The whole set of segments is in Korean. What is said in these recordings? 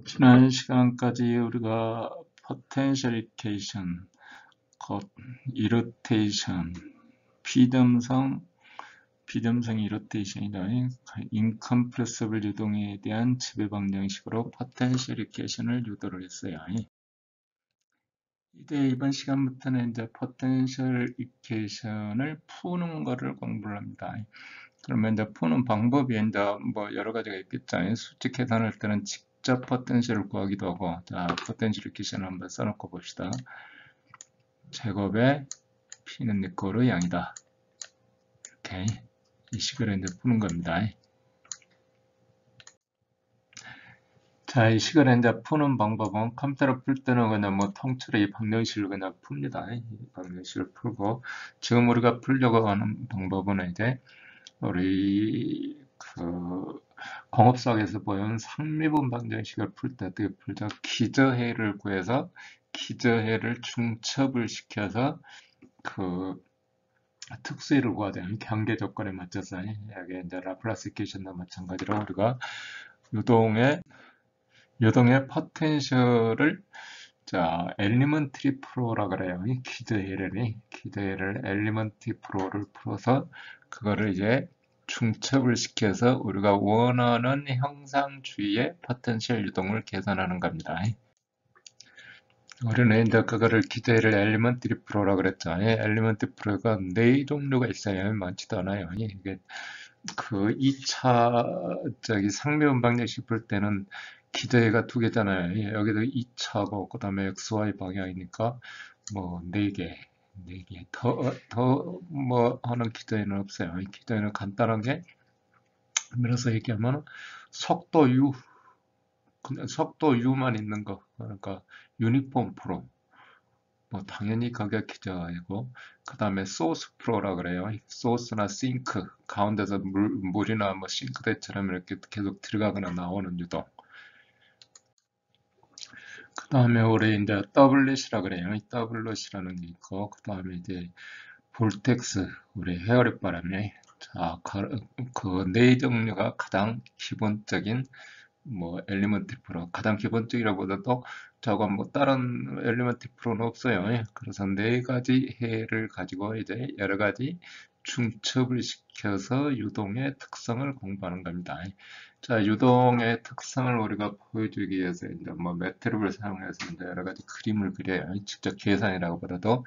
지난 시간까지 우리가 포텐셜 이퀘이션, 이로테이션, 비듬성 이로테이션이다. 인컴프레서블 유동에 대한 지배 방정식으로 포텐셜 이퀘이션을 유도를 했어요. 이제 이번 시간부터는 이제 포텐셜 이퀘이션을 푸는 거를 공부를 합니다. 그러면 이제 푸는 방법이 이제 뭐 여러 가지가 있겠죠. 수직 계산할 때는 직접 포텐셜을 구하기도 하고, 자, 포텐셜 이퀘이션을 한번 써놓고 봅시다. 제곱에 P는 니코르 양이다. 오케이. 이 식을 이제 푸는 겁니다. 자, 이 식을 이제 푸는 방법은 컴퓨터로 풀 때는 그냥 뭐 통째로 이 방정식을 그냥 풉니다. 이 방정식을 풀고, 지금 우리가 풀려고 하는 방법은 이제 우리 공업사학에서 보는 상미분 방정식을 풀 때 어떻게 풀죠? 기저해를 구해서 기저해를 중첩을 시켜서 그 특수해를 구해야 되는 경계 조건에 맞춰서 여기 이제 라플라스 이퀘이션도 마찬가지로 우리가 유동의 포텐셜을 자 엘리먼트리 프로라 그래요. 이 기저해를 엘리먼트리 프로를 풀어서 그거를 이제 중첩을 시켜서 우리가 원하는 형상 주위의 포텐셜 유동을 계산하는 겁니다. 우리는 이제 그거를 기저해를 엘리먼트리 프로라 그랬죠. 엘리먼트리 프로가 네 종류가 있어요. 많지도 않아요. 이게 그 2차 상미분 방정식 풀 때는 기저해가 두 개잖아요. 여기도 2차고 그다음에 XY 방향이니까 뭐 4개 더 뭐 하는 기저해는 없어요. 기저해는 간단하게 밀어서 얘기하면 속도 U 그냥 속도 U만 있는 거 그러니까 유니폼 프로 뭐 당연히 가격 기저이고 그 다음에 소스 프로라 그래요. 소스나 싱크 가운데서 물이나 뭐 싱크대처럼 이렇게 계속 들어가거나 나오는 유도. 그 다음에 우리 이제 더블렛이라 그래요. 더블렛이라는 게 있고 그 다음에 이제 볼텍스 우리 헤어랩 바람이 자, 그 네 종류가 가장 기본적인 뭐 엘리먼트 프로 가장 기본적이라보다도 저건 뭐 다른 엘리먼트 프로는 없어요. 그래서 네 가지 해를 가지고 이제 여러 가지 중첩을 시켜서 유동의 특성을 공부하는 겁니다. 자, 유동의 특성을 우리가 보여주기 위해서 이제 뭐 매트릭을 사용해서 이제 여러 가지 그림을 그려요. 직접 계산이라고 보다도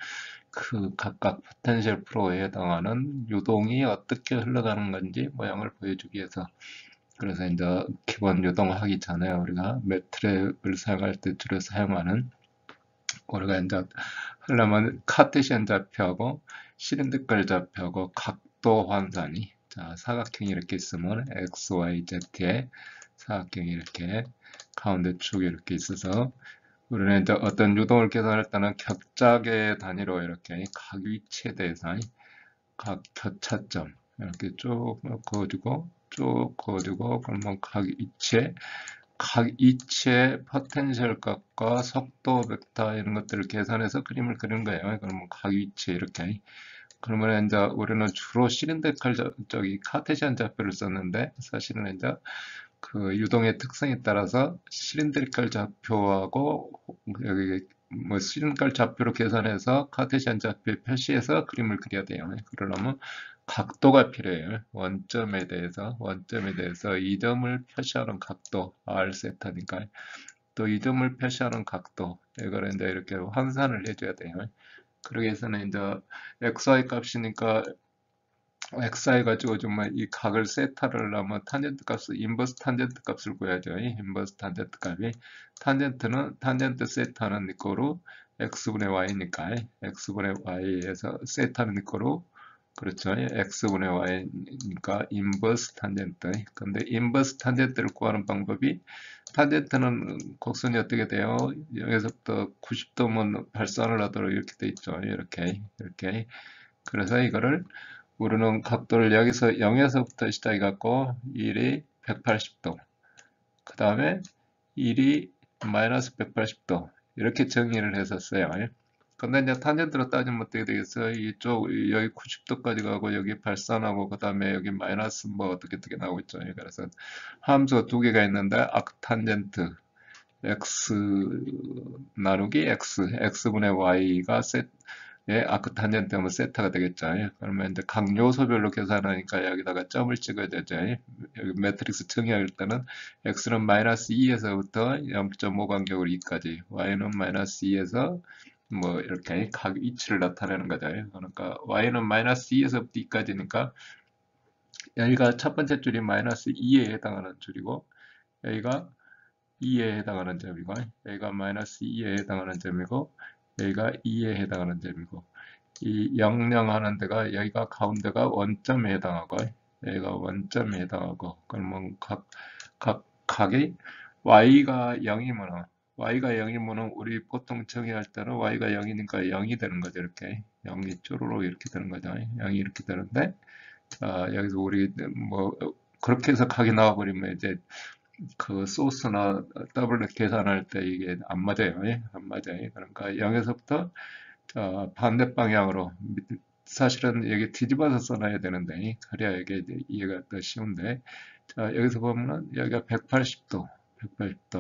그 각각 포텐셜 프로에 해당하는 유동이 어떻게 흘러가는 건지 모양을 보여주기 위해서 그래서 이제 기본 유동하기 전에 우리가 매트릭을 사용할 때 주로 사용하는 우리가 이제 하려면 카테시안 좌표하고 시린드컬 좌표하고 각도 환산이 자 사각형이 이렇게 있으면 x, y, z에 사각형이 이렇게 가운데 축이 이렇게 있어서 우리는 이제 어떤 유동을 계산할 때는 격자계 단위로 이렇게 각 위치에 대해서 각 교차점 이렇게 쭉 그어주고 쭉 그어주고 그러면 각 이치의 포텐셜 값과 속도 벡터 이런 것들을 계산해서 그림을 그리는 거예요. 그러면 각 이치 이렇게 그러면 이제 우리는 주로 시린드컬 저기 카테시안 좌표를 썼는데 사실은 이제 그 유동의 특성에 따라서 시린드리컬 좌표하고 여기 뭐 시린드리컬 좌표로 계산해서 카테시안 좌표에 표시해서 그림을 그려야 돼요. 그러려면 각도가 필요해요. 원점에 대해서 이 점을 표시하는 각도 R 세타니까 또 이 점을 표시하는 각도 이걸 이제 이렇게 환산을 해줘야 돼요. 그러기 위해서는 이제 XY 값이니까 xi 가지고 정말 이 각을 세타를 하면 탄젠트 값을 인버스 탄젠트 값을 구해야죠. 인버스 탄젠트 값이 탄젠트 세타는 이거로 x분의 y니까 x분의 y에서 세타는 이거로 그렇죠. x분의 y니까 인버스 탄젠트. 근데 인버스 탄젠트를 구하는 방법이 탄젠트는 곡선이 어떻게 돼요? 여기서부터 90도면 발산을 하도록 이렇게 돼 있죠. 이렇게. 그래서 이거를 우리는 각도를 여기서 0에서부터 시작해갖고 1이 180도 그 다음에 1이 마이너스 180도 이렇게 정의를 했었어요. 근데 이제 탄젠트로 따지면 어떻게 되겠어요? 이쪽 여기 90도까지 가고 여기 발산하고 그 다음에 여기 마이너스 뭐 어떻게 나오고 있죠. 그래서 함수 두 개가 있는데 악탄젠트 x 나누기 x분의 y가 예, 아크탄젠트 하면 세타가 되겠죠. 예. 그러면 이제 각 요소별로 계산하니까 여기다가 점을 찍어야 되죠. 예. 여기 매트릭스 정의할 때는 x는 마이너스 2에서부터 0.5 간격으로 2까지, y는 마이너스 2에서 뭐 이렇게 각 위치를 나타내는 거죠. 예. 그러니까 y는 마이너스 2에서부터 2까지니까 여기가 첫 번째 줄이 마이너스 2에 해당하는 줄이고 여기가 2에 해당하는 점이고 여기가 마이너스 2에 해당하는 점이고 여기가 2에 해당하는 점이고 이 00 하는 데가 여기가 가운데가 원점에 해당하고 여기가 원점에 해당하고 그러면 각이 y가 0이면 우리 보통 정의할 때는 y가 0이니까 0이 되는 거죠. 이렇게 0이 쪼르륵 이렇게 되는 거죠. 0이 이렇게 되는데 여기서 우리 뭐 그렇게 해서 각이 나와버리면 이제 그 소스나 더블 계산할 때 이게 안 맞아요. 예? 안 맞아요. 그러니까 0에서부터 반대 방향으로 사실은 여기 뒤집어서 써놔야 되는데 그래야 이게 이해가 더 쉬운데 자 여기서 보면은 여기가 180도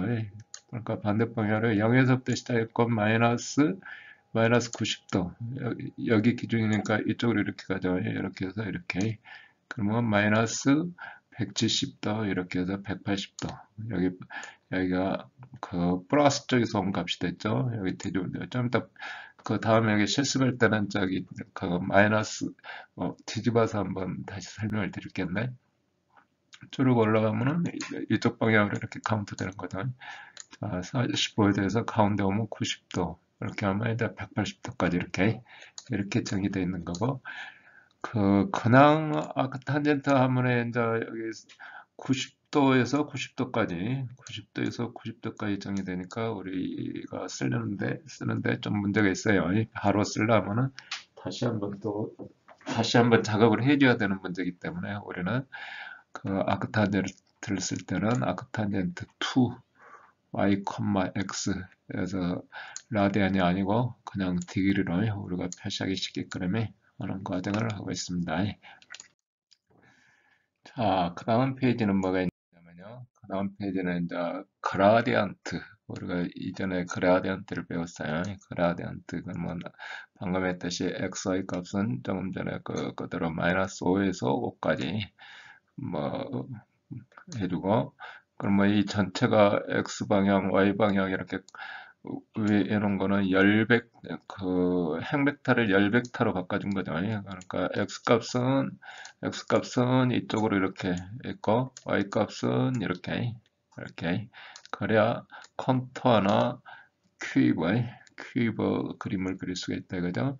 예. 그러니까 반대 방향으로 0에서부터 시작했고 마이너스 90도 여기 기준이니까 이쪽으로 이렇게 가죠. 예, 이렇게 해서 이렇게 그러면 마이너스 170도 이렇게 해서 180도 여기가 그 플러스 쪽에서 온 값이 됐죠. 여기 뒤집어 좀 이따 그 다음에 여기 실습할 때는 저기 그 마이너스 뒤집어서 한번 다시 설명을 드릴겠네. 쭉 올라가면은 이쪽 방향으로 이렇게 카운트 되는 거죠. 자, 45도에서 가운데 오면 90도 이렇게 하면 이제 180도까지 이렇게 정의되어 있는 거고 그냥 아까 탄젠트 하면에 이제 여기 90도에서 90도까지 정의되니까 우리가 쓰는데 좀 문제가 있어요. 바로 쓰려면은 다시 한번 작업을 해줘야 되는 문제이기 때문에 우리는 그 아크탄젠트를 쓸 때는 아크탄젠트 2 y, x에서 라디안이 아니고 그냥 디그리로 우리가 표시하기 쉽게끔 하는 과정을 하고 있습니다. 자, 그 다음 페이지는 뭐가 있냐면요. 그 다음 페이지는 이제 그라디언트. 우리가 이전에 그라디언트를 배웠어요. 그라디언트. 그러면 방금 했듯이 xy 값은 조금 전에 그대로 마이너스 5에서 5까지 뭐 해주고 그러면 이 전체가 x방향, y방향 이렇게 이런 거는 행벡터를 열벡터로 바꿔준 거죠. 그러니까 x 값은 이쪽으로 이렇게 있고 y 값은 이렇게 그래야 컨투어나 큐브 그림을 그릴 수가 있다 그죠?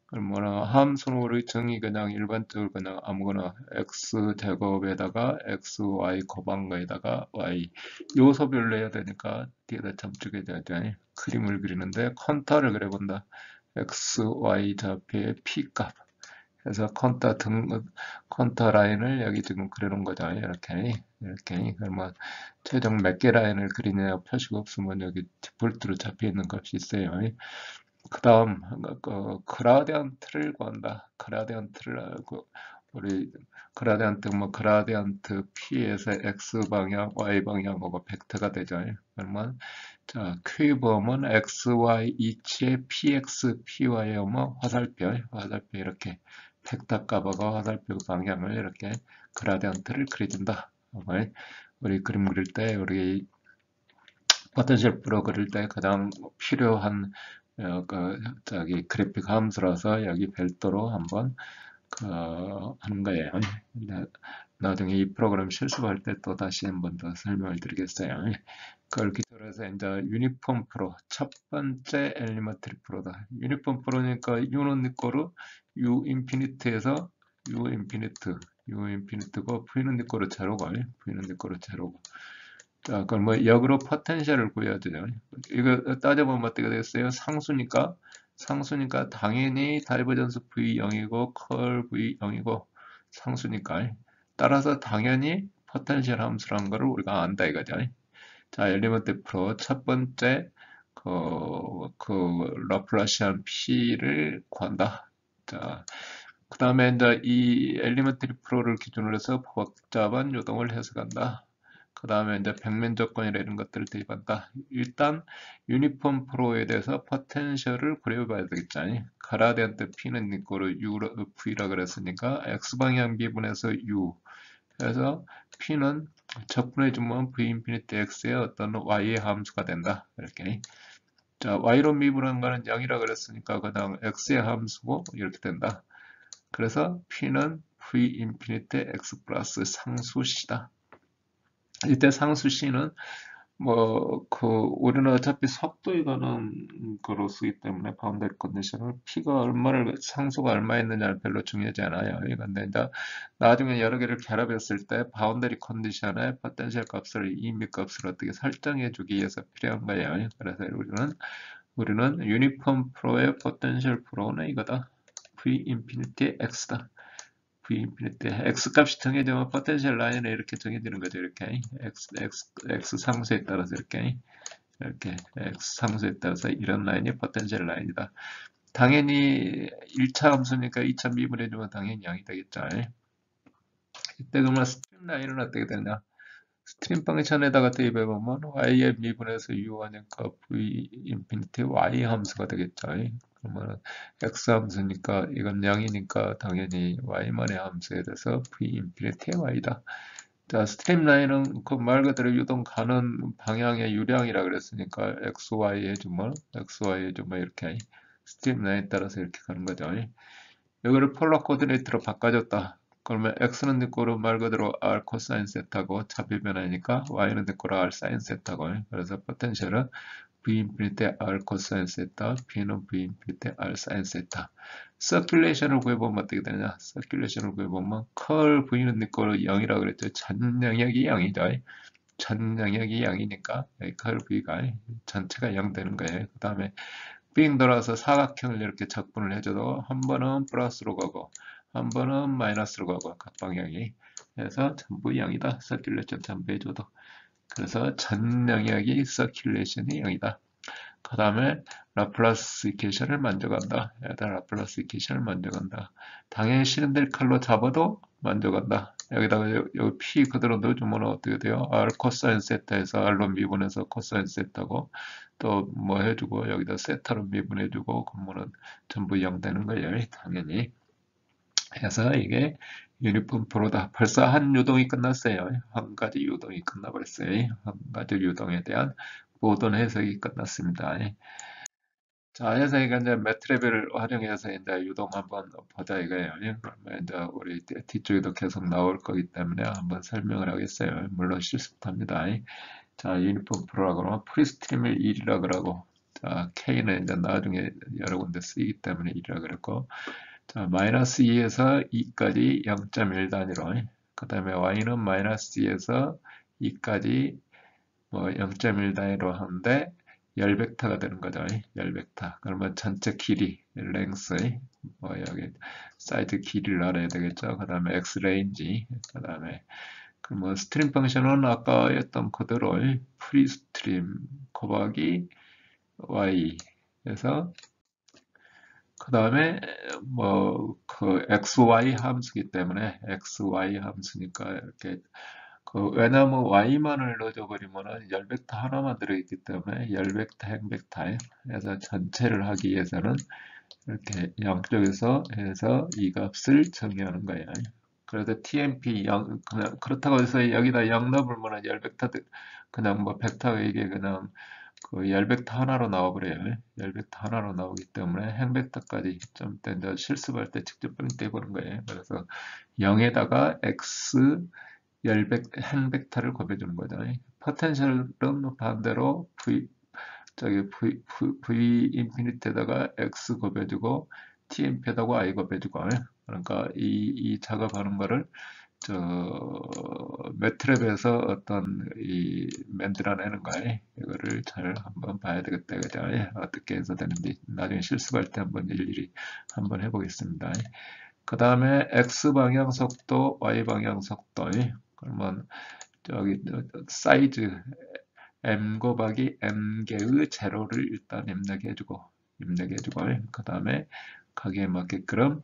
그러면 함수를 정의 그냥 일반적으로 그냥 아무거나 x제곱에다가 xy 곱한 거에다가 y 요소별로 해야 되니까 뒤에다 점찍어야 되죠. 그림을 그리는데 컨터를 그려본다. xy 좌표의 p값 그래서 컨터 라인을 여기 지금 그려놓은 거죠. 이렇게 그러면 최종 몇 개 라인을 그리냐 표시가 없으면 여기 디폴트로 잡혀 있는 값이 있어요. 그 다음 그라디언트를 구한다. 그라디언트를 우리 그라디언트 P에서 X 방향, Y 방향하고 벡터가 되죠. 그러면 자 큐브음은 XY 이치의 PX, PY 음은 화살표 이렇게 벡터 값하고 화살표 방향을 이렇게 그라디언트를 그려준다. 우리 그림 그릴 때 우리 포텐셜 프로 그릴 때 가장 필요한 저기 그래픽 함수라서 여기 별도로 한번 하는 거예요. 나중에 이 프로그램 실습할 때 또 다시 한번 더 설명을 드리겠어요. 그걸 기초로 해서 이제 유니폼 프로 첫 번째 엘리먼트리 프로다. 유니폼 프로니까 U는 네 거로 U 인피니트에서 U 인피니트고 V는 네 거로 제로고 자, 그럼 뭐 역으로 포텐셜을 구해야 되죠. 이거 따져보면 어떻게 되겠어요? 상수니까 당연히 다이버전스 V 0이고 컬 V 0이고 상수니까 따라서 당연히 포텐셜 함수라는 거를 우리가 안다 이거죠. 자, 엘리먼트 프로 첫 번째 그 라플라시안 P를 구한다. 자, 그 다음에 이제 이 엘리먼트리 프로를 기준으로 해서 복잡한 요동을 해석한다. 그 다음에 이제 백면 조건이라 이런 것들을 대입한다. 일단 유니폼 프로에 대해서 포텐셜을 구해봐야 되겠죠. 가라디언트 P는 이거를 V라 그랬으니까 X방향 미분에서 U. 그래서 P는 적분해주면 V 인피니티 X의 어떤 Y의 함수가 된다. 이렇게. 자, Y로 미분한 거는 0이라 그랬으니까 그냥 X의 함수고 이렇게 된다. 그래서 P는 V 인피니티 X 플러스 상수 C다. 이때 상수 C는 우리는 어차피 속도에 관한 거로 쓰기 때문에 바운더리 컨디션을 P가 상수가 얼마 있느냐는 별로 중요하지 않아요. 근데 이제 나중에 여러 개를 결합했을 때 바운더리 컨디션의 포텐셜 값을 이미 값을 어떻게 설정해 주기 위해서 필요한 거예요. 그래서 우리는 유니폼 프로의 포텐셜 프로는 이거다. V 인피니티 X다. V 인피니티 X 값이 정해지면 포텐셜 라인은 이렇게 정해지는 거죠. 이렇게 X 상수에 따라서 이렇게 X 상수에 따라서 이런 라인이 포텐셜 라인이다. 당연히 1차 함수니까 2차 미분해주면 당연히 0이 되겠죠. 이때 그러면 스트림 라인은 어떻게 되냐? 스트림 펑션에다가 대입해보면 y의 미분에서 u 하니까 v 인피니티 y 함수가 되겠죠. 그러면 x 함수니까 이건 0이니까 당연히 y만의 함수에 대해서 v 인피니티 y다. 자, 스트림 라인은 그 말 그대로 유동 가는 방향의 유량이라 그랬으니까 xy 해주면 이렇게 스트림 라인에 따라서 이렇게 가는 거죠. 이거를 폴라 코디네이트로 바꿔줬다. 그러면 x는 늑고로 말 그대로 r 코사인 세타고 차비 변화니까 y는 늑고로 r 사인 세타고 그래서 포텐셜은 v 인피니티 r 코사인 세타, p는 v 인피니티 r 사인 세타. 서큘레이션을 구해보면 어떻게 되냐? 서큘레이션을 구해보면 컬 v는 늑고로 0이라고 그랬죠. 전 영역이 0이죠. 전 영역이 0이니까 컬 v가 전체가 0 되는 거예요. 그 다음에 빙 돌아서 사각형을 이렇게 적분을 해줘도 한 번은 플러스로 가고 한 번은 마이너스로 가고 각 방향이 해서 전부 0이다. 서큘레이션 전부 해줘도. 그래서 전 영역이 서큘레이션이 0이다. 그 다음에 라플라스 이퀘이션을 만져간다. 라플라스 이퀘이션을 만져간다. 당연히 실현될 칼로 잡아도 만져간다. 여기다가 여기 P 그대로 넣어주면 어떻게 돼요? R 코사인 세타에서 R로 미분해서 코사인 세타고 또 뭐 해주고 여기다 세타로 미분해주고 그러면은 전부 0 되는 거예요. 당연히. 해서 이게 유니폼 프로다. 벌써 한 유동이 끝났어요. 한 가지 유동이 끝나버렸어요. 한 가지 유동에 대한 모든 해석이 끝났습니다. 자, 해석이가 이제 매트랩을 활용해서 이제 유동 한번 보자 이거예요. 그러면 이제 우리 뒤쪽에도 계속 나올 거기 때문에 한번 설명을 하겠어요. 물론 실습도 합니다. 자, 유니폼 프로라 그러면 프리스트림을 1이라 그러고, 자, K는 이제 나중에 여러 군데 쓰이기 때문에 1이라 그랬고, 자, 마이너스 2에서 2까지 0.1 단위로, 그 다음에 Y는 마이너스 2에서 2까지 뭐 0.1 단위로 하는데, 열벡터가 되는 거죠. 열벡터. 그러면 전체 길이, 랭스, 뭐 여기 사이즈 길이를 알아야 되겠죠. 그 다음에 x 레인지, 그 다음에 그러면 스트림 펑션은 아까 했던 그대로 프리스트림 곱하기 y 에서 그 다음에 그 xy 함수기 때문에 xy 함수니까 이렇게 왜냐면 y만을 넣어줘 버리면은 열벡터 하나만 들어있기 때문에 열벡터 행벡터에 해서 전체를 하기 위해서는 이렇게 양쪽에서 해서 이 값을 정의하는 거예요. 그래서 TMP 그냥 그렇다고 해서 여기다 0 넣으면 열벡터 그냥 뭐 벡터가 이게 그냥 그 열벡터 하나로 나와버려요. 열벡터 하나로 나오기 때문에 행벡터까지 좀 이제 실습할 때 직접 프린트 해보는 거예요. 그래서 0에다가 x 행벡터를 곱해주는 거죠. 포텐셜은 반대로 V 인피니트에다가 X 곱해주고 TMP에다가 Y 곱해주고 그러니까 이 작업하는 거를 매트랩에서 어떤 만들어내는 거예요. 이거를 잘 한번 봐야 되겠다. 그죠? 어떻게 해서 되는지 나중에 실습할 때 한번 일일이 한번 해보겠습니다. 그 다음에 X 방향 속도, Y 방향 속도. 그러면 사이즈 m 곱하기 m개의 제로를 일단 입력해주고 그 다음에 가게에 맞게끔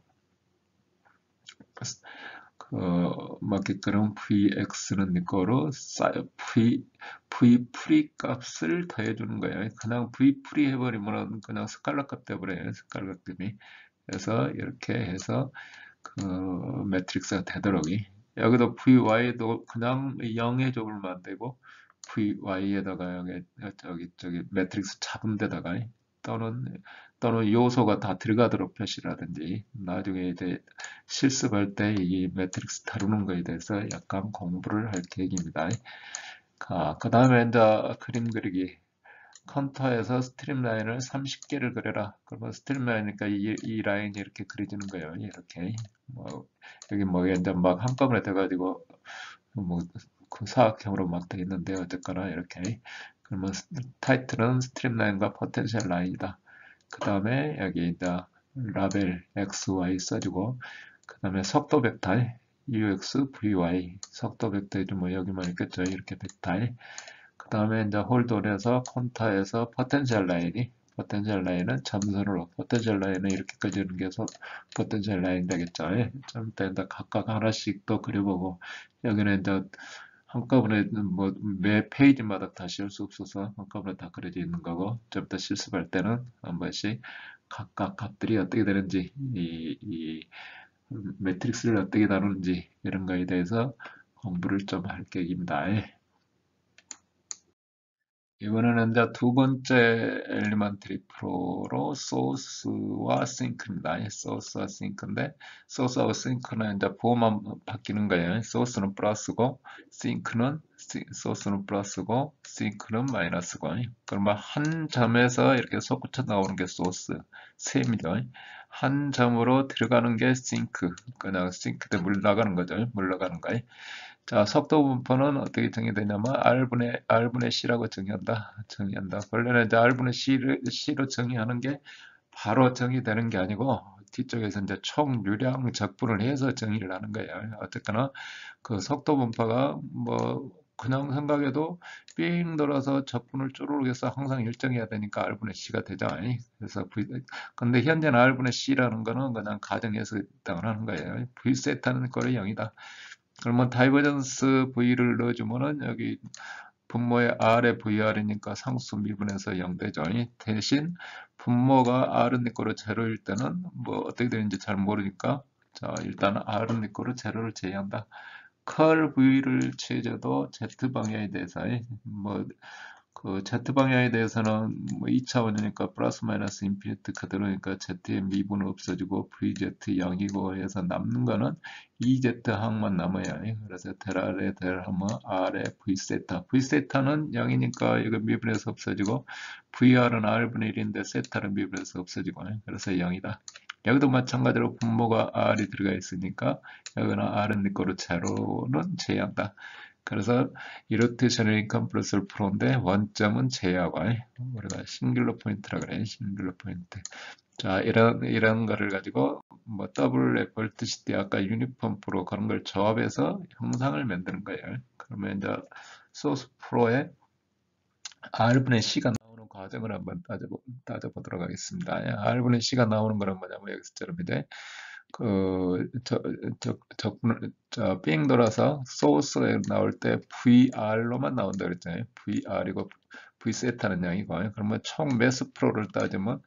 맞게끔 vx는 네 거로 v 프리 값을 더해주는 거예요. 그냥 v 프리 해버리면 그냥 스칼라 값 돼버려요. 스칼라 값이. 그래서 이렇게 해서 그 매트릭스가 되도록이 여기도 vy도 그냥 0에 접으면 안 되고 vy에다가 여기 저기 매트릭스 잡은 데다가 또는 요소가 다 들어가도록 표시라든지 나중에 이제 실습할 때 이 매트릭스 다루는 거에 대해서 약간 공부를 할 계획입니다. 그 다음에 이제 그림 그리기 컨터에서 스트림라인을 30개를 그려라. 그러면 스트림라인이니까 이 라인이 이렇게 그려지는 거예요. 이렇게 여기 이제 막 한꺼번에 돼가지고 그 사각형으로 막 돼 있는데 어쨌거나 이렇게 그러면 타이틀은 스트림라인과 포텐셜 라인이다. 그 다음에 여기 이제 라벨 x, y 써주고 그 다음에 속도 벡터 ux, vy 속도 벡터 뭐 여기만 있겠죠. 이렇게 벡터 그 다음에 이제 홀돌에서 콘타에서 포텐셜 라인은 점선으로 포텐셜 라인은 이렇게 그리는 게 포텐셜 라인 되겠죠. 좀 이따 각각 하나씩 또 그려보고 여기는 이제 한꺼번에 뭐 매 페이지마다 다 씌울 수 없어서 한꺼번에 다 그려져 있는 거고 좀 이따 실습할 때는 한 번씩 각각 값들이 어떻게 되는지 이 매트릭스를 어떻게 다루는지 이런 거에 대해서 공부를 좀 할 계획입니다. 이번에는 이제 두 번째 엘리먼트리 프로로 소스와 싱크입니다. 소스와 싱크인데 소스하고 싱크는 이제 부호만 바뀌는 거예요. 소스는 플러스고 소스는 플러스고 싱크는 마이너스고 그러면 한 점에서 이렇게 솟구쳐 나오는 게 소스 셈이죠. 한 점으로 들어가는 게 싱크 그냥 싱크 때 물 나가는 거죠. 물 나가는 거. 자, 속도 분포는 어떻게 정의되냐면 R분의 C라고 정의한다. 원래는 이제 R분의 C로 정의하는 게 바로 정의되는 게 아니고 뒤쪽에서 이제 총유량 적분을 해서 정의를 하는 거예요. 어쨌거나 그 속도 분포가 뭐 그냥 생각해도 삥 돌아서 적분을 쪼르륵 해서 항상 일정해야 되니까 R분의 C가 되죠. 그래서 근데 현재는 R분의 C라는 거는 그냥 가정해서 하는 거예요. V 세타는 거의 0이다. 그러면 다이버전스 V를 넣어주면은 여기 분모의 R의 VR이니까 상수 미분에서 0 되죠. 대신 분모가 R은 네 거로 제로일 때는 뭐 어떻게 되는지 잘 모르니까 자 일단 R은 네 거로 제로를 제외한다. 컬 V를 취해줘도 Z 방향에 대해서 그 Z 방향에 대해서는 뭐 2차원이니까 플러스 마이너스 인피니트 그대로니까 Z의 미분은 없어지고 VZ 0이고 해서 남는 거는 EZ 항만 남아야 해. 그래서 델 아래 델 하면 R의 V세타. V세타는 0이니까 이거 미분해서 없어지고 VR은 R분의 1인데 세타는 미분해서 없어지고 그래서 0이다. 여기도 마찬가지로 분모가 R이 들어가 있으니까 여기는 R은 네 거로 제로는 제외한다. 그래서 이로테이션을 컴프레서 프로인데 원점은 제하고 우리가 싱귤러 포인트라 그래. 싱귤러 포인트. 자, 이런 거를 가지고 뭐 더블 애플 뜻이 아까 유니폼 프로 그런 걸 조합해서 형상을 만드는 거예요. 그러면 이제 소스 프로에 R분의 C가 나오는 과정을 한번 따져보도록 하겠습니다. R분의 C가 나오는 거는 뭐냐면 여기서처럼 이제 삥 돌아서 소스에 나올 때 VR로만 나온다 그랬잖아요. VR이고 V세타는 양이고 그러면 총 매스 프로를 따지면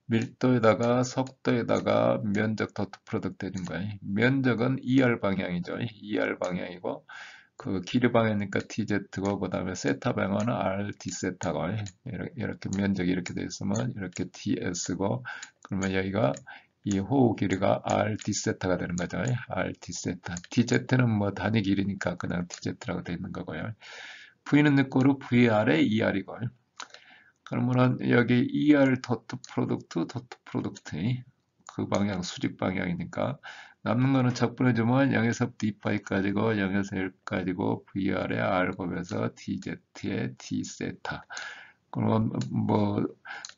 밀도에다가 속도에다가 면적 도트 프로덕트 되는 거예요. 면적은 ER 방향이죠. ER 방향이고 그 길이 방향이니까 TZ고 그 다음에 세타 방향은 RT 세타고 이렇게 면적이 이렇게 돼 있으면 이렇게 TS고 그러면 여기가 이 호우 길이가 RT 세타가 되는 거죠. RT 세타. TZ는 뭐 단위 길이니까 그냥 TZ라고 되어 있는 거고요. V는 늦고로 VR의 ER이고 그러면은 여기 ER 도트 프로덕트 그 방향 수직 방향이니까 남는 거는 적분해주면 0에서 d파이까지고 0에서 1까지고 VR의 R 곱해서 TZ의 T 세타 그러면 뭐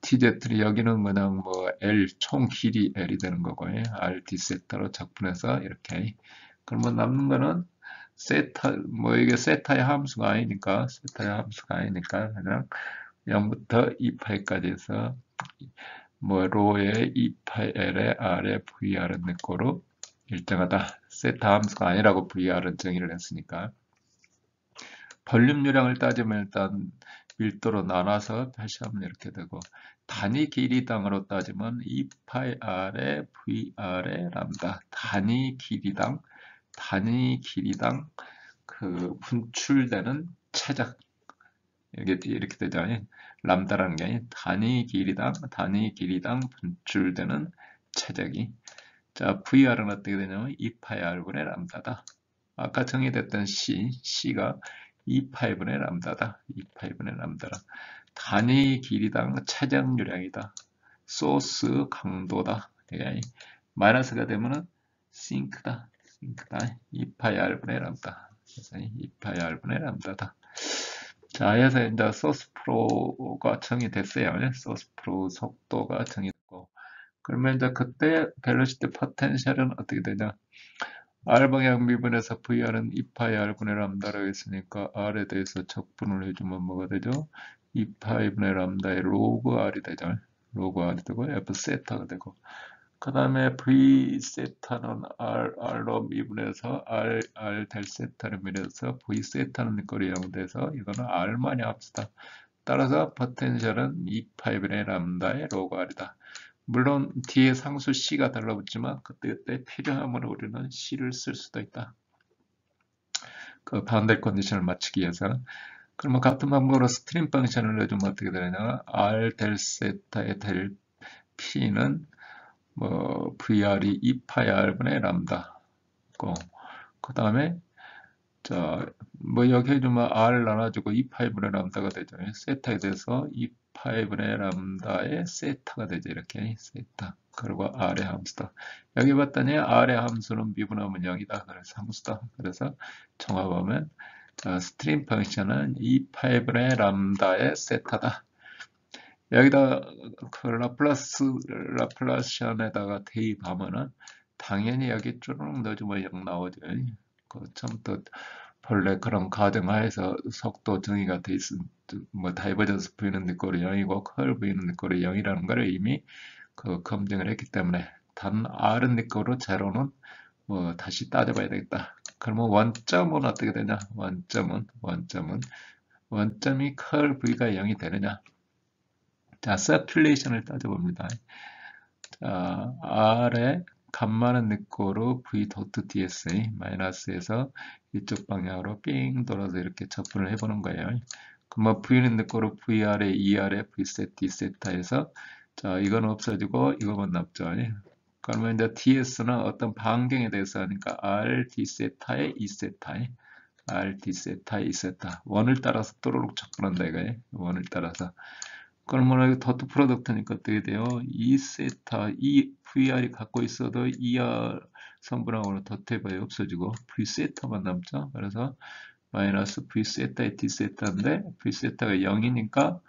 TZ는 여기는 그냥 뭐 L 총 길이 L이 되는 거고 RT 세타로 적분해서 이렇게 그러면 남는 거는 세타 뭐 이게 세타의 함수가 아니니까 그냥 0부터 2파이까지 해서 뭐 로의 2파이 L의 R의 VR은 내 거로 일정하다. 세타 함수가 아니라고 VR은 정의를 했으니까. 볼륨유량을 따지면 일단 밀도로 나눠서 다시 하면 이렇게 되고, 단위 길이당으로 따지면 2πr에 VR의 람다, 단위 길이당 그 분출되는 최적, 이렇게 되죠. 람다라는 게 단위 길이당 분출되는 최적이. 자, VR은 어떻게 되냐면 2πr분의 람다다. 아까 정의됐던 C가 2파이분의 람다다. 2파이분의 람다라. 단위 길이당 최적유량이다. 소스 강도다. 마이너스가 되면은 싱크다. 2파이 r분의 람다. 그래서 2파이 r분의 람다다. 자, 해서 이제 소스 프로가 정의됐어요. 소스 프로 속도가 정의됐고. 그러면 이제 그때 벨로시티 포텐셜은 어떻게 되냐? R방향 미분에서 VR은 2파이 R분의 람다라고 했으니까 R에 대해서 적분을 해주면 뭐가 되죠? 2파이 분의 람다의 로그 R이 되죠. 로그 R이 되고 F 세타가 되고, 그 다음에 V 세타는 R로 미분해서 R 될 세타를 미분해서 V 세타는 거리 양돼서 이거는 R만이 합시다. 따라서 포텐셜은 2파이 분의 람다의 로그 R이다. 물론 뒤에 상수 C가 달라붙지만 그때 필요하면 우리는 C를 쓸 수도 있다. 그 바운더리 컨디션을 맞추기 위해서는. 그러면 같은 방법으로 스트림 펑션을 내주면 어떻게 되느냐? R 델 세타의 델 P는 뭐 VR이 2파이 R분의 람다고, 그 다음에 자, 뭐 여기 해주면 R 나눠주고 2파이분의 람다가 되죠. 세타에 대해서 2파이분의 람다의 세타가 되죠. 이렇게 세타. 그리고 R의 함수다. 여기 봤더니 R의 함수는 미분하면 0이다. 그래서 함수다. 그래서 종합하면 자, 스트림 펑션은 2파이분의 람다의 세타다. 여기다 그 라플라시안에다가 대입하면은 당연히 여기 쭈르륵 넣어주면 0 나오죠. 그 처음부터 본래 그런 가정하에서 속도 정의가 돼 있은 뭐 다이버전스 V는 니꼴이 0이고 컬 V는 니꼴이 0이라는 걸 이미 그 검증을 했기 때문에 단 R은 니꼴로 제로는 뭐 다시 따져봐야 되겠다. 그러면 원점은 어떻게 되냐? 원점이 컬 V가 0이 되느냐? 자, 서큘레이션을 따져봅니다. 자, R에 값많은 니꼬로 V 도트 DSA 마이너스에서 이쪽 방향으로 삥 돌아서 이렇게 접근을 해보는 거예요. 그러면 V는 니꼬로 VR에 ER에 V셋 D세타에서 자, 이건 없어지고 이거만 남죠. 그러면 이제 DS는 어떤 반경에 대해서 하니까 R D세타에 E세타에 R D세타에 E세타 원을 따라서 또르륵 접근한다 이거예요. 원을 따라서. 그러면 여기 도트 프로덕트니까 어떻게 돼요? 2세타, VR이 갖고 있어도 ER 성분하고는 도트 해봐야 없어지고 V세타만 남죠. 그래서 마이너스 V세타에 D세타인데 V세타가 0이니까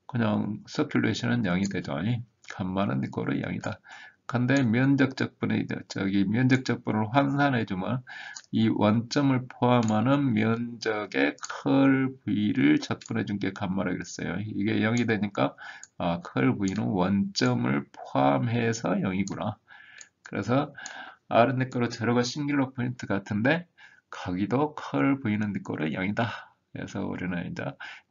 그냥 서큘레이션은 0이 되죠. 간만은 니꼴로 0이다. 근데 면적적분을 환산해주면 이 원점을 포함하는 면적의 컬 V를 적분해준 게 간마라고 그랬어요. 이게 0이 되니까 컬 V는 원점을 포함해서 0이구나. 그래서 R은 니꼴로 제로가 싱귤러 포인트 같은데 거기도 컬 V는 니꼴로 0이다. 그래서 우리는 이제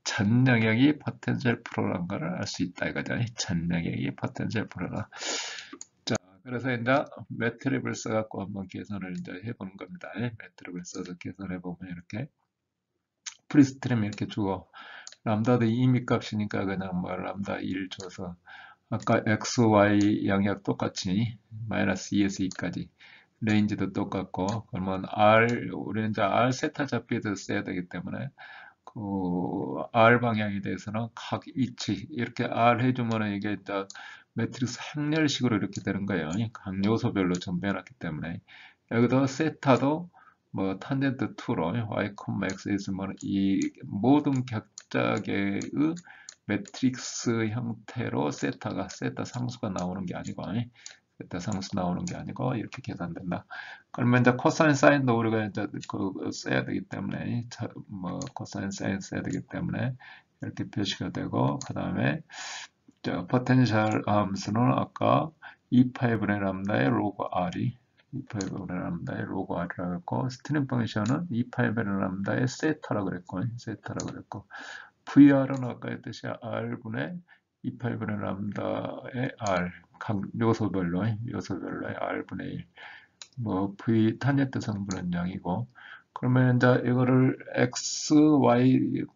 전 영역이 포텐셜 프로라는 걸 알 수 있다 이거죠. 전 영역이 포텐셜 프로라. 자, 그래서 이제 매트립을 써갖고 한번 계산을 이제 해보는 겁니다. 매트립을 써서 계산해 보면 이렇게 프리스트림 이렇게 주고 람다도 이미 값이니까 그냥 뭐 람다 1 줘서 아까 x, y 영역 똑같이 마이너스 2에서 2까지 레인지도 똑같고 그러면 우리는 이제 R 세타 잡기도 써야 되기 때문에 그 R 방향에 대해서는 각 위치 이렇게 R 해주면 이게 이제 매트릭스 행렬식으로 이렇게 되는 거예요. 각 요소별로 전배해놨기 때문에 여기도 세타도 뭐 탄젠트 2로 y, x 있으면 이 모든 격자계의 매트릭스 형태로 세타 상수가 나오는 게 아니고 세타 상수 나오는 게 아니고 이렇게 계산된다. 그러면 이제 코사인 사인도 우리가 이제 써야 되기 때문에 뭐 코사인 사인 써야 되기 때문에 이렇게 표시가 되고 그 다음에 포텐셜 함수는 아까 2파이분의 람다의 로그 R이 2파이분의 람다의 로그 r이라고 했고, 스트림 펑션은 2파이분의 람다의 세타라고 그랬고, vr은 아까 했듯이 r분의 2파이분의 람다의 r, 각 요소별로의 r분의 1. 뭐 v 탄젠트 성분은 0이고, 그러면 이제 이거를 x, y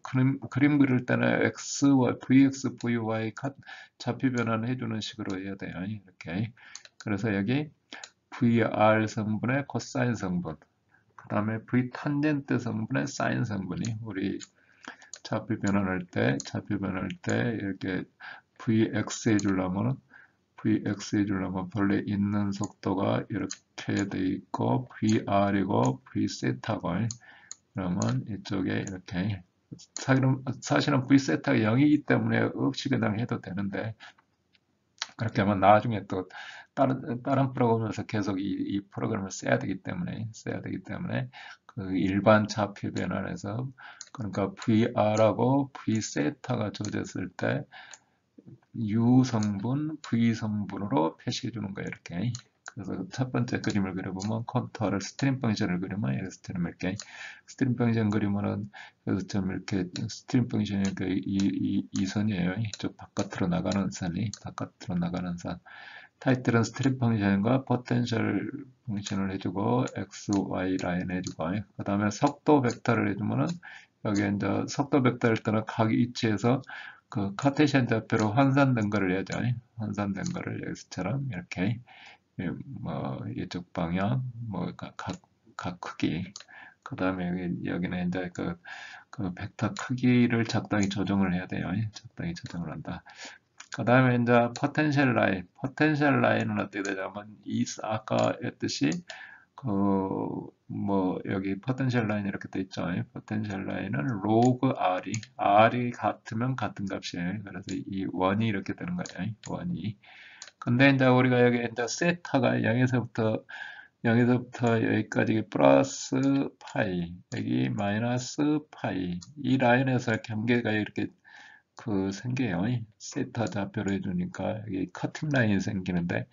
그림 그릴 때는 x, y, vx, vy 좌표 변환 해주는 식으로 해야 돼요. 이렇게. 그래서 여기 vr 성분의 코사인 성분, 그 다음에 v 탄젠트 성분의 사인 성분이 우리 좌표 변환할 때 이렇게 vx 해주려면 원래 있는 속도가 이렇게 돼 있고 vr이고 v세타고, 그러면 이쪽에 이렇게 사실은 v세타가 0이기 때문에 없이 그냥 해도 되는데, 그렇게 하면 나중에 또 다른 프로그램에서 계속 이 프로그램을 써야 되기 때문에 그 일반 좌표 변환에서, 그러니까 vr하고 v세타가 주어졌을 때 U 성분, V 성분으로 표시해 주는 거예요, 이렇게. 그래서 첫 번째 그림을 그려보면 컨투어를 스트림 펑션을 그리면 이렇게 스트림 펑션 그리면은 여기서 좀 이렇게 스트림 펑션이 이 선이에요. 이쪽 바깥으로 나가는 선이, 타이틀은 스트림 펑션과 포텐셜 펑션을 해주고 x, y 라인 해주고, 그 다음에 속도 벡터를 해주면은 여기 이제 속도 벡터를 때는 각 위치에서 그 카테시안 좌표로 환산된 거를 해야죠. 환산된 거를 여기서처럼 이렇게 뭐 이쪽 방향 뭐 각 크기, 그 다음에 여기는 이제 그 벡터 크기를 적당히 조정을 해야 돼요. 적당히 조정을 한다. 그 다음에 이제 포텐셜 라인은 어떻게 되냐면 아까 했듯이 뭐 여기 포텐셜 라인 이렇게 돼 있죠. 포텐셜 라인은 로그 r이 같으면 같은 값이에요. 그래서 이 원이 이렇게 되는 거예요. 원이. 근데 이제 우리가 여기 이제 세타가 0에서부터 여기까지 플러스 파이, 여기 마이너스 파이, 이 라인에서 경계가 이렇게 생겨요. 세타 좌표로 해주니까 여기 커팅 라인이 생기는데,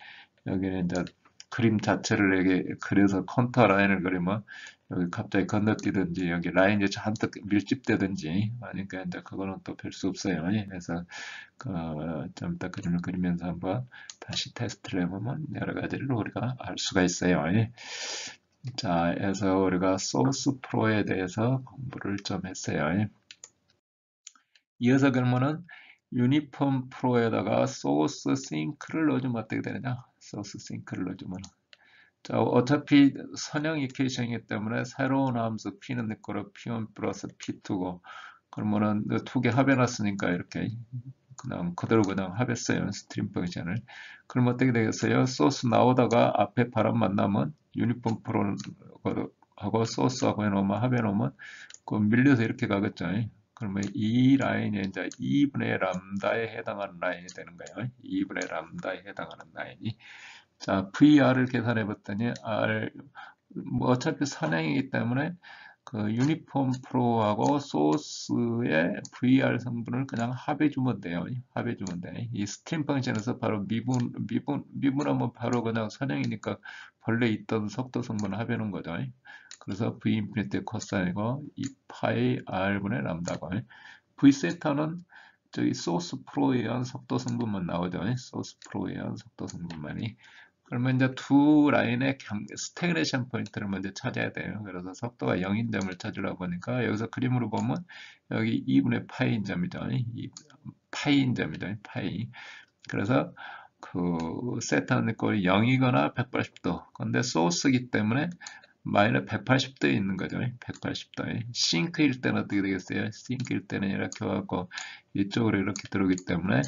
여기는 이제 그림 자체를 이렇게 그려서 컨터 라인을 그리면 여기 갑자기 건너뛰든지 여기 라인이 잔뜩 밀집되든지, 그러니까 이제 그거는 또 별 수 없어요. 그래서 좀 이따 그림을 그리면서 한번 다시 테스트를 해보면 여러 가지를 우리가 알 수가 있어요. 자, 그래서 우리가 소스 프로에 대해서 공부를 좀 했어요. 이어서 그러면은 유니폼 프로에다가 소스 싱크를 넣어주면 어떻게 되느냐? 소스 싱크를 넣어주면, 자, 어차피 선형 이퀘이션이기 때문에 새로운 함수 p는 내 거로 p1 플러스 p2고, 그러면은 두 개 합해놨으니까 이렇게 그대로 합했어요. 스트림 펑션을. 그럼 어떻게 되겠어요? 소스 나오다가 앞에 바람 만나면 유니폼 프로하고 소스하고 해놓으면 합해놓으면 밀려서 이렇게 가겠죠. 그러면 이 라인이 이제 2분의 람다에 해당하는 라인이 되는 거예요. 2분의 람다에 해당하는 라인이. 자, VR을 계산해 봤더니 뭐 어차피 선행이기 때문에 그 유니폼 프로하고 소스의 VR 성분을 그냥 합해주면 돼요. 합해주면 돼. 이 스트림 펑션에서 바로 미분하면 바로 그냥 선행이니까 본래 있던 속도 성분을 합해놓은 거죠. 그래서 V 인피니티 코사인이고 이 파이 R분의 람다고. V 세타는 저기 소스 프로에 의한 속도 성분만 나오죠. 소스 프로에 의한 속도 성분만이. 그러면 이제 두 라인의 스태그네이션 포인트를 먼저 찾아야 돼요. 그래서 속도가 0인 점을 찾으려고 보니까 여기서 그림으로 보면 여기 2분의 파이인 점이죠. 파이인 점이죠. 파이. 그래서 세타는 꼴이 0이거나 180도. 근데 소스이기 때문에 마이너스 180도에 있는 거죠. 180도에. 싱크일 때는 어떻게 되겠어요? 싱크일 때는 이렇게 와갖고 이쪽으로 이렇게 들어오기 때문에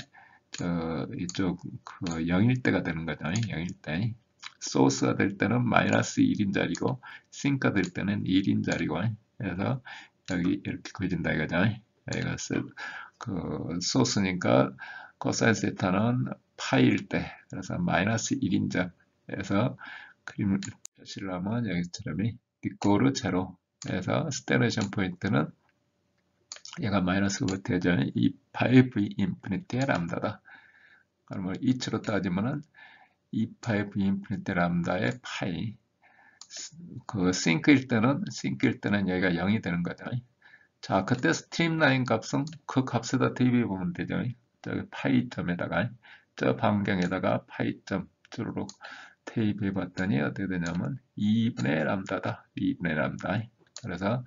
이쪽 0일 때가 되는 거죠. 0일 때. 소스가 될 때는 마이너스 1인 자리고, 싱크가 될 때는 1인 자리고, 그래서 여기 이렇게 그려진다 이거죠. 여기가 소스니까 코사인 세타는 파이일 때, 그래서 마이너스 1인 자. 그래서 그림을 표시를 하면 여기처럼 이꼬르 제로. 그래서 스테레이션 포인트는 얘가 마이너스가 되죠. 이 파이 v 인피니티의 람다다. 그러면 이치로 따지면은 2파이 v 인피니티 람다의 파이, 그 싱크일 때는 여기가 0이 되는 거죠. 자, 그때 스트림라인 값은 그 값에다 대입해 보면 되죠. 저기 파이점에다가 저 반경에다가 파이점 주로 대입해 봤더니 어떻게 되냐면 2분의 람다다. 2분의 람다. 그래서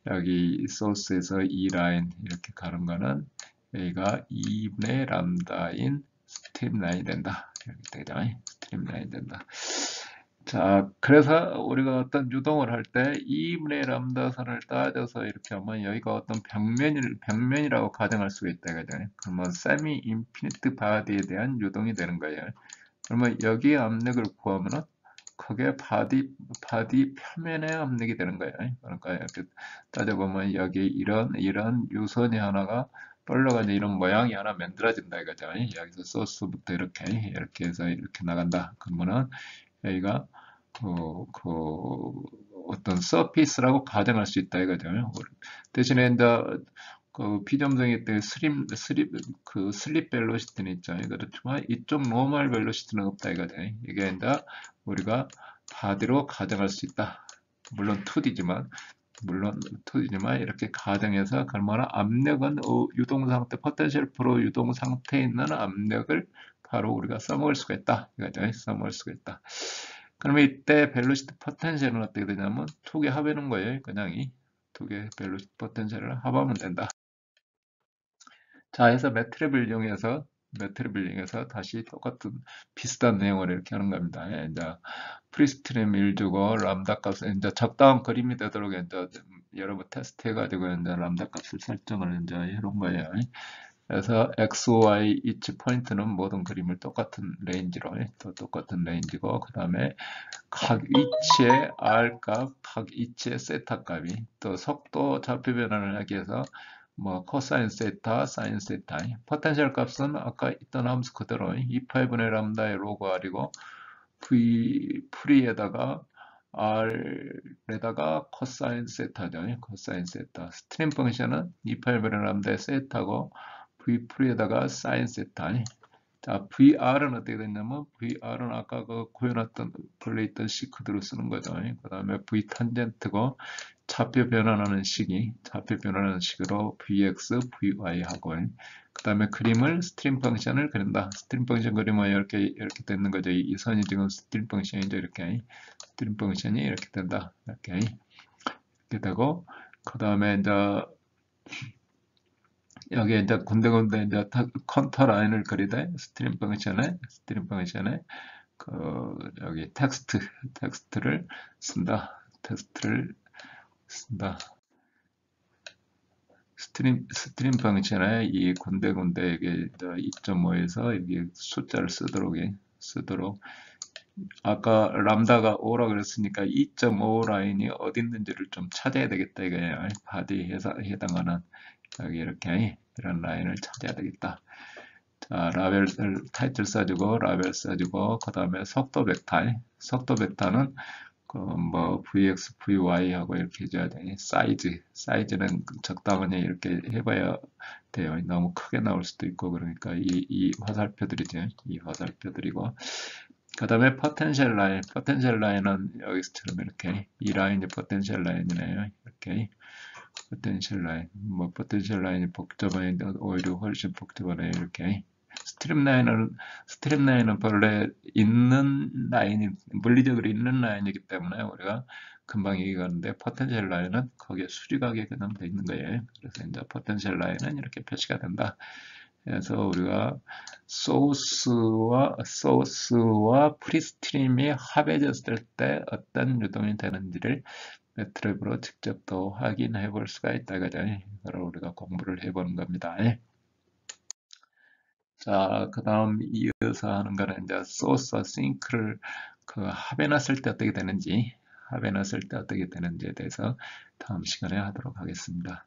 여기 소스에서 이 라인 이렇게 가는 거는 여기가 2분의 람다인 스트림라인이 된다. 이렇게 되죠. 스트림라인이 된다. 자, 그래서 우리가 어떤 유동을 할 때 2분의 람다 선을 따져서 이렇게 하면 여기가 어떤 벽면이라고 가정할 수가 있다. 그죠? 그러면 세미 인피니트 바디에 대한 유동이 되는 거예요. 그러면 여기에 압력을 구하면은 그게 바디 표면의 압력이 되는 거예요. 그러니까 이렇게 따져보면 여기 이런 유선이 하나가 떨려가지고 이런 모양이 하나 만들어진다 이거죠. 여기서 소스부터 이렇게 해서 이렇게 나간다. 그러면은 여기가 어떤 서피스라고 가정할 수 있다 이거죠. 대신에 이제 그 비점등이 때 슬립 벨로시티는 있죠. 그렇지만 이쪽 노멀 벨로시티는 없다 이거죠. 이게 이제 우리가 바디로 가정할 수 있다. 물론 2D지만 이렇게 가정해서 그러면 압력은 유동 상태, 포텐셜 프로 유동 상태에 있는 압력을 바로 우리가 써먹을 수가 있다. 이거죠. 써먹을 수가 있다. 그러면 이때 벨로시티 포텐셜은 어떻게 되냐면 두 개 합해놓은 거예요. 그냥 두 개 벨로시티 포텐셜을 합하면 된다. 자, 해서 매트랩을 이용해서 다시 똑같은 비슷한 내용을 이렇게 하는 겁니다. 예, 이제 프리스트림 1 주고 람다 값을 이제 적당한 그림이 되도록 이제 여러 번 테스트 해가지고 이제 람다 값을 설정을 이제 해놓은 거예요. 그래서 x, y 이치 포인트는 모든 그림을 똑같은 레인지로 또 똑같은 레인지고 그 다음에 각 위치의 r 값, 각 위치의 세타 값이 또 속도 좌표 변환을 하기 위해서 뭐 코사인 세타, 사인 세타 포텐셜 값은 아까 있던 함수 그대로 2파이분의 람다의 로그 r이고 v 프리에다가 r에다가 코사인 세타죠. 코사인 세타. 스트림 펑션은 2파이분의 람다의 세타고 v 프리에다가 사인 세타. 자, VR은 어떻게 됐냐면 VR은 아까 그 구해놨던 본래 있던 식 그대로 쓰는 거죠. 그 다음에 V 탄젠트고 좌표 변환하는 식으로 VX, VY 하고 그 다음에 그림을 스트림 펑션을 그린다. 스트림 펑션 그림은 이렇게 되는 거죠. 이 선이 지금 스트림 펑션이죠. 이렇게 스트림 펑션이 이렇게 된다. 이렇게 되고 그 다음에 이제 여기에 이제 군데군데 이제 컨터 라인을 그리되 스트림 펑션에 그 여기 텍스트를 쓴다. 스트림 펑션에 이 군데군데 이게 2.5에서 여기 숫자를 쓰도록 아까 람다가 5라 그랬으니까 2.5 라인이 어디 있는지를 좀 찾아야 되겠다 이거예요. 바디에 해당하는 여기 이렇게 이런 라인을 찾아야 되겠다. 자, 라벨 타이틀 써주고 라벨 써주고 그 다음에 속도 벡터는 뭐 vx, vy 하고 이렇게 해줘야 돼. 사이즈는 적당하게 이렇게 해봐야 돼요. 너무 크게 나올 수도 있고 그러니까 이 화살표들이죠. 이 화살표들이고 그 다음에 포텐셜 라인은 여기서처럼 이렇게 이 라인이 포텐셜 라인이네요. 이렇게 포텐셜 라인이 복잡한데 오히려 훨씬 복잡하네요. 이렇게 스트림 라인은 본래 물리적으로 있는 라인이기 때문에 우리가 금방 얘기하는데 포텐셜 라인은 거기에 수직하게 그냥 돼 있는 거예요. 그래서 이제 포텐셜 라인은 이렇게 표시가 된다. 그래서 우리가 소스와 프리스트림이 합해졌을 때 어떤 유동이 되는지를 매트랩으로 직접 또 확인해 볼 수가 있다. 그죠? 이걸 우리가 공부를 해보는 겁니다. 자, 그 다음 이어서 하는 거는 이제 소스와 싱크를 합해놨을 때 어떻게 되는지에 대해서 다음 시간에 하도록 하겠습니다.